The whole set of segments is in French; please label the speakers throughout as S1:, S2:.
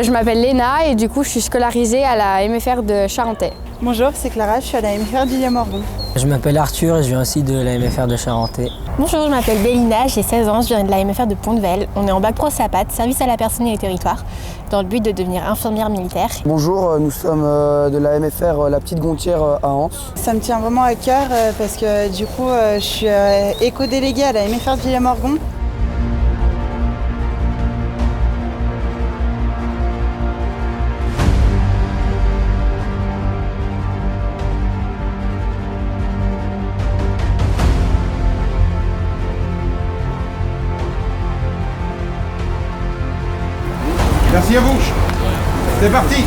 S1: je m'appelle Léna et du coup je suis scolarisée à la MFR de Charentais.
S2: Bonjour, c'est Clara, je suis à la MFR de Villiers-Morgon.
S3: Je m'appelle Arthur et je viens aussi de la MFR de Charentais.
S4: Bonjour, je m'appelle Bélina, j'ai 16 ans, je viens de la MFR de Pont-de-Vel. On est en bac pro SAPAT, service à la personne et au territoire, dans le but de devenir infirmière militaire.
S5: Bonjour, nous sommes de la MFR La Petite Gontière à Anse.
S2: Ça me tient vraiment à cœur parce que du coup je suis éco-déléguée à la MFR de Villiers-Morgon.
S6: Merci à vous. C'est parti.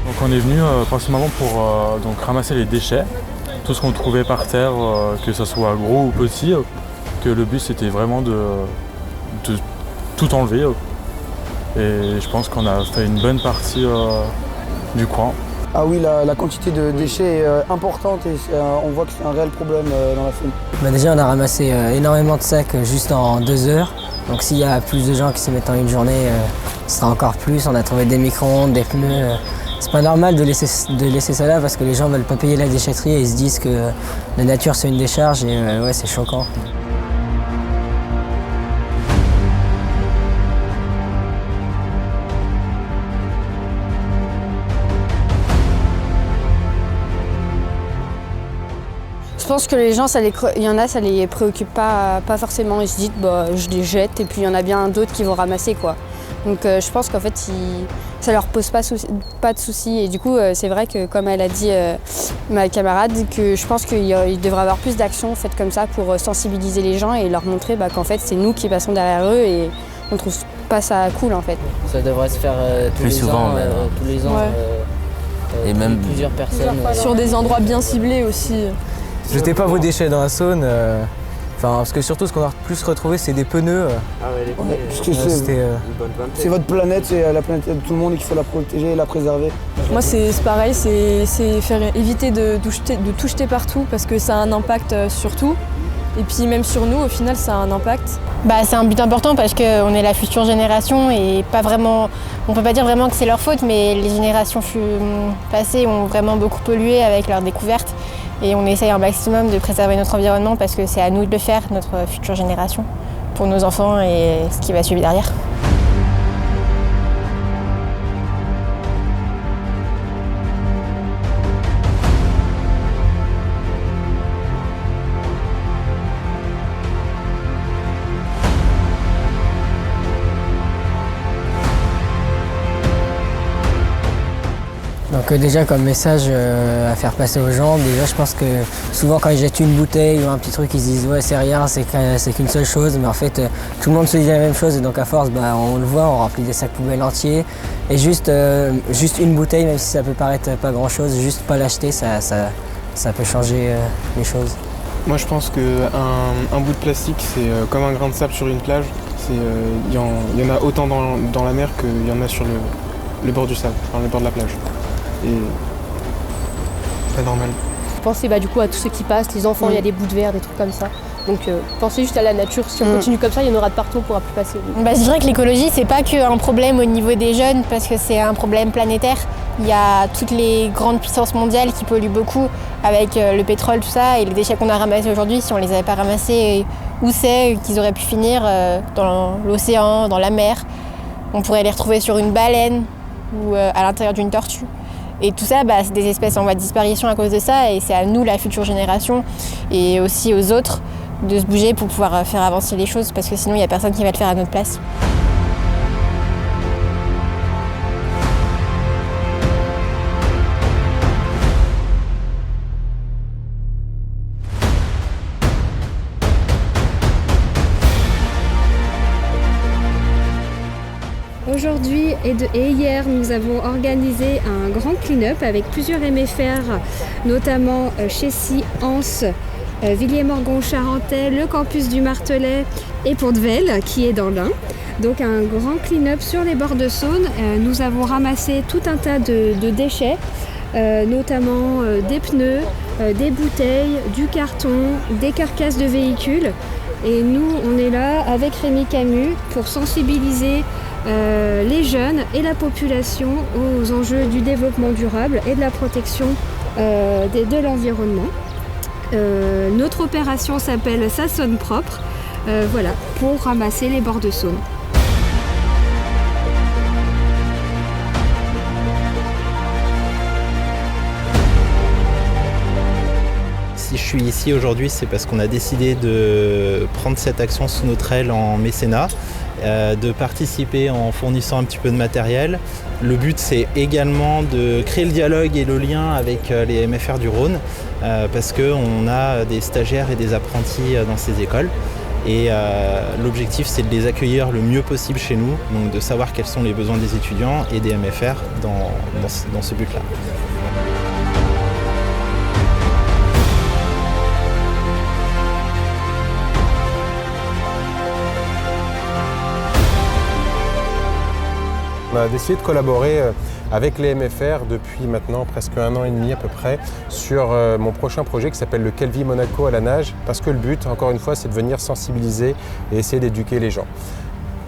S7: Donc on est venu principalement pour donc ramasser les déchets. Tout ce qu'on trouvait par terre, que ce soit gros ou petit, que le but c'était vraiment de tout enlever. Et je pense qu'on a fait une bonne partie du coin.
S5: Ah oui, la quantité de déchets est importante et on voit que c'est un réel problème dans la Saône.
S3: Déjà on a ramassé énormément de sacs juste en 2 heures. Donc s'il y a plus de gens qui s'y mettent en une journée, ce sera encore plus. On a trouvé des micro-ondes, des pneus. C'est pas normal de laisser ça là parce que les gens veulent pas payer la déchetterie et ils se disent que la nature c'est une décharge et ouais, c'est choquant.
S1: Je pense que les gens, il y en a, ça les préoccupe pas forcément. Ils se disent je les jette et puis il y en a bien d'autres qui vont ramasser quoi. Donc je pense qu'en fait ça leur pose pas de soucis et du coup c'est vrai que comme elle a dit ma camarade, que je pense qu'il devrait y avoir plus d'actions faites comme ça pour sensibiliser les gens et leur montrer qu'en fait c'est nous qui passons derrière eux et on trouve pas ça cool en fait.
S3: Ça devrait se faire tous les ans,
S8: et même
S3: plusieurs personnes.
S9: Sur des endroits bien ciblés aussi.
S8: Jetez pas vos déchets dans la Saône. Parce que surtout ce qu'on a plus retrouvé c'est des pneus.
S5: Ah ouais, les pneus. Parce que c'est votre planète, c'est la planète de tout le monde et qu'il faut la protéger et la préserver.
S9: Moi c'est pareil, c'est éviter de tout jeter partout parce que ça a un impact sur tout. Et puis même sur nous, au final, ça a un impact.
S4: C'est un but important parce qu'on est la future génération et pas vraiment, on peut pas dire vraiment que c'est leur faute, mais les générations passées ont vraiment beaucoup pollué avec leurs découvertes. Et on essaye un maximum de préserver notre environnement parce que c'est à nous de le faire, notre future génération, pour nos enfants et ce qui va suivre derrière.
S3: Donc déjà comme message à faire passer aux gens, déjà je pense que souvent quand ils jettent une bouteille ou un petit truc ils se disent ouais c'est rien, c'est qu'une seule chose, mais en fait tout le monde se dit la même chose et donc à force on le voit, on remplit des sacs poubelles entiers et juste une bouteille, même si ça peut paraître pas grand chose, juste pas l'acheter, ça peut changer les choses.
S10: Moi je pense qu'un bout de plastique c'est comme un grain de sable sur une plage, il y en a autant dans la mer qu'il y en a sur le bord du sable, enfin le bord de la plage. Et c'est pas normal.
S11: Pensez du coup à tous ceux qui passent, les enfants, il y a des bouts de verre, des trucs comme ça. Donc pensez juste à la nature, si on continue comme ça, il y en aura de partout, on pourra plus passer.
S4: Je dirais que l'écologie, c'est pas qu'un problème au niveau des jeunes, parce que c'est un problème planétaire. Il y a toutes les grandes puissances mondiales qui polluent beaucoup avec le pétrole, tout ça, et les déchets qu'on a ramassés aujourd'hui, si on les avait pas ramassés, où c'est qu'ils auraient pu finir dans l'océan, dans la mer. On pourrait les retrouver sur une baleine ou à l'intérieur d'une tortue. Et tout ça, c'est des espèces en voie de disparition à cause de ça, et c'est à nous, la future génération, et aussi aux autres, de se bouger pour pouvoir faire avancer les choses, parce que sinon il n'y a personne qui va le faire à notre place.
S12: Aujourd'hui et hier, nous avons organisé un grand clean-up avec plusieurs MFR, notamment Chessy, Anse Villiers-Morgon-Charentais, le campus du Martelet et Pont-de-Vel qui est dans l'Ain. Donc un grand clean-up sur les bords de Saône. Nous avons ramassé tout un tas de déchets, notamment des pneus, des bouteilles, du carton, des carcasses de véhicules. Et nous, on est là avec Rémi Camus pour sensibiliser les jeunes et la population aux enjeux du développement durable et de la protection de l'environnement. Notre opération s'appelle Ça sonne propre, voilà, pour ramasser les bords de Saône.
S13: Si je suis ici aujourd'hui, c'est parce qu'on a décidé de prendre cette action sous notre aile en mécénat, de participer en fournissant un petit peu de matériel. Le but, c'est également de créer le dialogue et le lien avec les MFR du Rhône, parce qu'on a des stagiaires et des apprentis dans ces écoles. Et l'objectif, c'est de les accueillir le mieux possible chez nous, donc de savoir quels sont les besoins des étudiants et des MFR dans ce but-là.
S14: On a décidé de collaborer avec les MFR depuis maintenant presque 1 an et demi à peu près sur mon prochain projet qui s'appelle le Kelvie Monaco à la nage, parce que le but, encore une fois, c'est de venir sensibiliser et essayer d'éduquer les gens.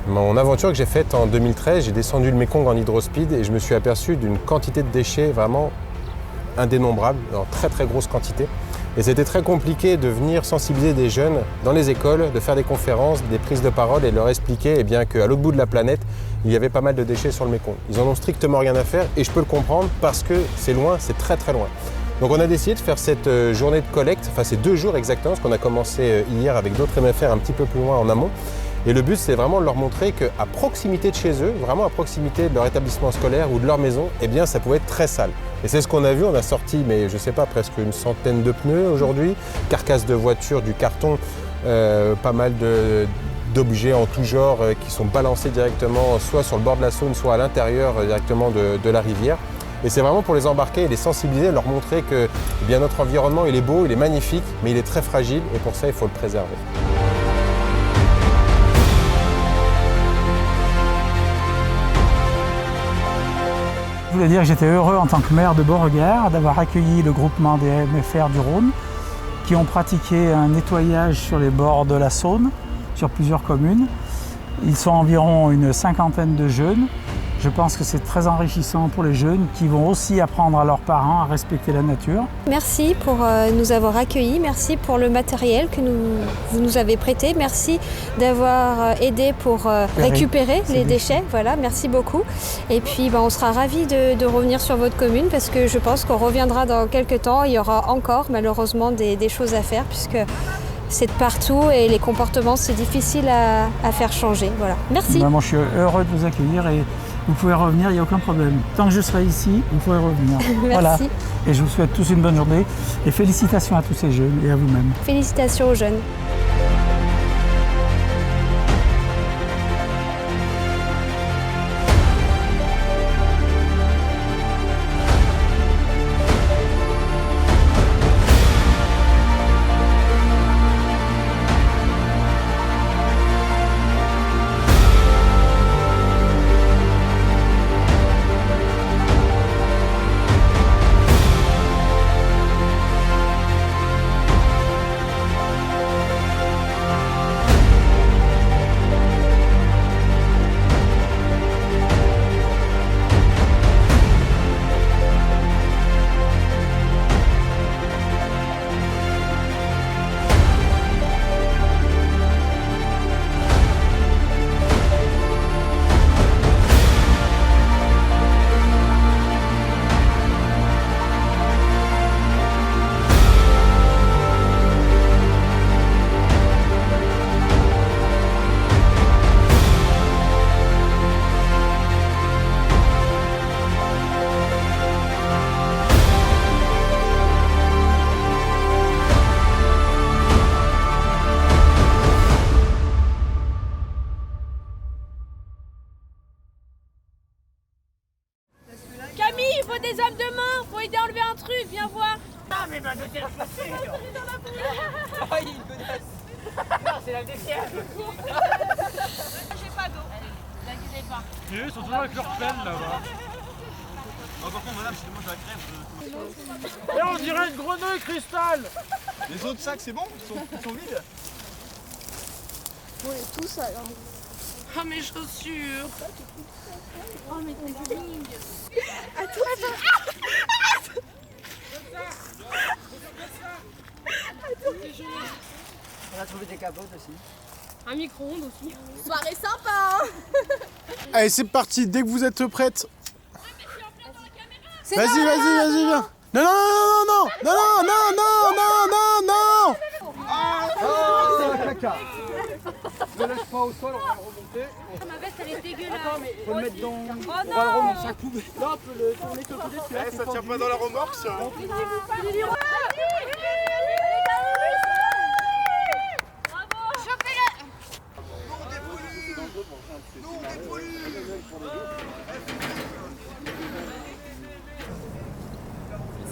S14: Mon aventure que j'ai faite en 2013, j'ai descendu le Mékong en hydrospeed et je me suis aperçu d'une quantité de déchets vraiment indénombrable, en très très grosse quantité. Et c'était très compliqué de venir sensibiliser des jeunes dans les écoles, de faire des conférences, des prises de parole et de leur expliquer qu'à l'autre bout de la planète, il y avait pas mal de déchets sur le Mékong. Ils en ont strictement rien à faire et je peux le comprendre parce que c'est loin, c'est très très loin. Donc on a décidé de faire cette journée de collecte, enfin c'est 2 jours exactement, parce qu'on a commencé hier avec d'autres MFR un petit peu plus loin en amont. Et le but, c'est vraiment de leur montrer qu'à proximité de chez eux, vraiment à proximité de leur établissement scolaire ou de leur maison, ça pouvait être très sale. Et c'est ce qu'on a vu, on a sorti, mais je sais pas, presque une centaine de pneus aujourd'hui, carcasses de voitures, du carton, pas mal d'objets en tout genre qui sont balancés directement soit sur le bord de la Saône, soit à l'intérieur directement de la rivière. Et c'est vraiment pour les embarquer et les sensibiliser, leur montrer que notre environnement, il est beau, il est magnifique, mais il est très fragile et pour ça, il faut le préserver.
S15: Je voulais dire que j'étais heureux en tant que maire de Beauregard d'avoir accueilli le groupement des MFR du Rhône qui ont pratiqué un nettoyage sur les bords de la Saône, sur plusieurs communes. Ils sont environ une 50aine de jeunes. Je pense que c'est très enrichissant pour les jeunes qui vont aussi apprendre à leurs parents à respecter la nature.
S12: Merci pour nous avoir accueillis, merci pour le matériel que vous nous avez prêté, merci d'avoir aidé pour récupérer les déchets. Voilà, merci beaucoup. Et puis on sera ravis de revenir sur votre commune parce que je pense qu'on reviendra dans quelques temps. Il y aura encore malheureusement des choses à faire puisque c'est de partout et les comportements c'est difficile à faire changer. Voilà. Merci.
S15: Moi je suis heureux de vous accueillir et vous pouvez revenir, il n'y a aucun problème. Tant que je serai ici, vous pouvez revenir.
S12: Merci.
S15: Voilà. Et je vous souhaite tous une bonne journée et félicitations à tous ces jeunes et à vous-même.
S12: Félicitations aux jeunes.
S16: faut des hommes de main, faut aider à enlever un truc, viens voir.
S17: Ah mais ma deuxième chaussure. Ah il y a une godasse. Non c'est la deuxième.
S16: J'ai pas d'eau, n'inquiétez pas.
S7: Ils sont toujours avec leur pelle là-bas.
S18: par contre madame, si moi je la crève.
S7: Et on dirait une grenouille cristal.
S18: Les autres sacs c'est bon, ils sont vides.
S16: On est tous alors. Ah mes chaussures. Oh mais t'es dingue. Attends.
S17: On a trouvé des capotes aussi.
S11: Un micro-ondes aussi.
S16: Soirée sympa.
S6: Allez, c'est parti, dès que vous êtes prête.
S16: C'est
S6: Vas-y, viens. Non, non.
S17: Oh, caca. Ne lâche pas au sol, on va le remonter.
S16: Ma veste elle est dégueulasse.
S17: Attends, mais faut le mettre dans.
S16: Oh
S17: on va le
S16: non.
S17: remonter chaque poubelle. Là, on peut le tourner que le côté.
S6: Ça tient pas dans la remorque ça.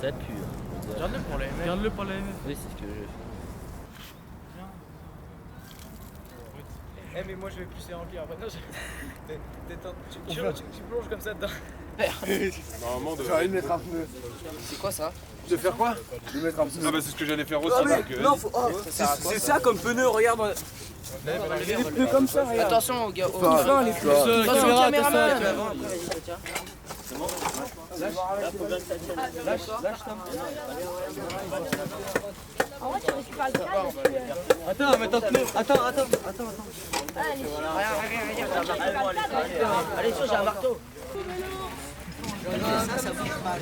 S19: Ça pue.
S7: Garde-le pour la MF. Garde-le pour la MF.
S19: Oui, c'est ce que je fais.
S17: Eh mais moi je vais plus remplir après. Non, tu plonges comme ça dedans.
S6: Normalement de.
S17: J'aurais dû mettre un pneu. C'est quoi ça?
S6: De faire quoi?
S17: De mettre un pneu.
S6: Ah bah c'est ce que j'allais faire aussi.
S17: Non, faut... c'est ça comme pneu, regarde. Des pneus comme ça, regarde. Attention aux gars, les pneus. Attention au caméraman. Lâche,
S16: En vrai tu récupères le crâne.
S17: Attends, mets ton pneu. Attends.
S19: Allez, j'ai un marteau.
S17: Ça bouge pas.